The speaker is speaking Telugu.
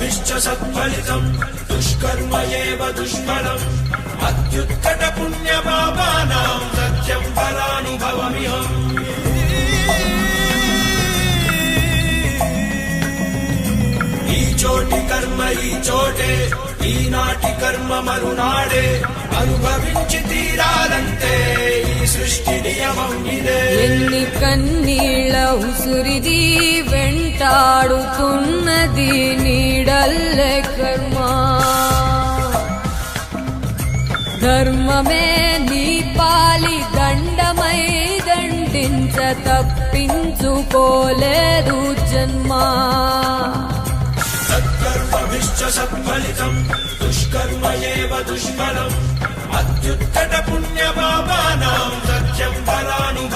సత్కర్మభిశ్చ సత్ఫలితం దుష్కర్మ ఏవ దుష్ఫలం అత్యుత్కట పుణ్యపాపానాం సత్యం ఫలానుభవమిహం. ఈ చోటి కర్మ ఈ చోటే, ఈనాటి కర్మ మరునాడే, అనుభవించి తీరాలంటే ఈ సృష్టి నియమం ఇదే. ఎన్ని కన్నీళ్ళ ఉసురిది వెంటాడుతున్నది నీడల్లే కర్మ. ధర్మమే నీ పాలి దండమై దండించ తప్పించుకోలేదు జన్మ. సత్కర్మభిశ్చ సత్ఫలితం దుష్కర్మ ఏవ దుష్ఫలం అత్యుత్కట పుణ్యపాపానాం సత్యం ఫలానుభవం.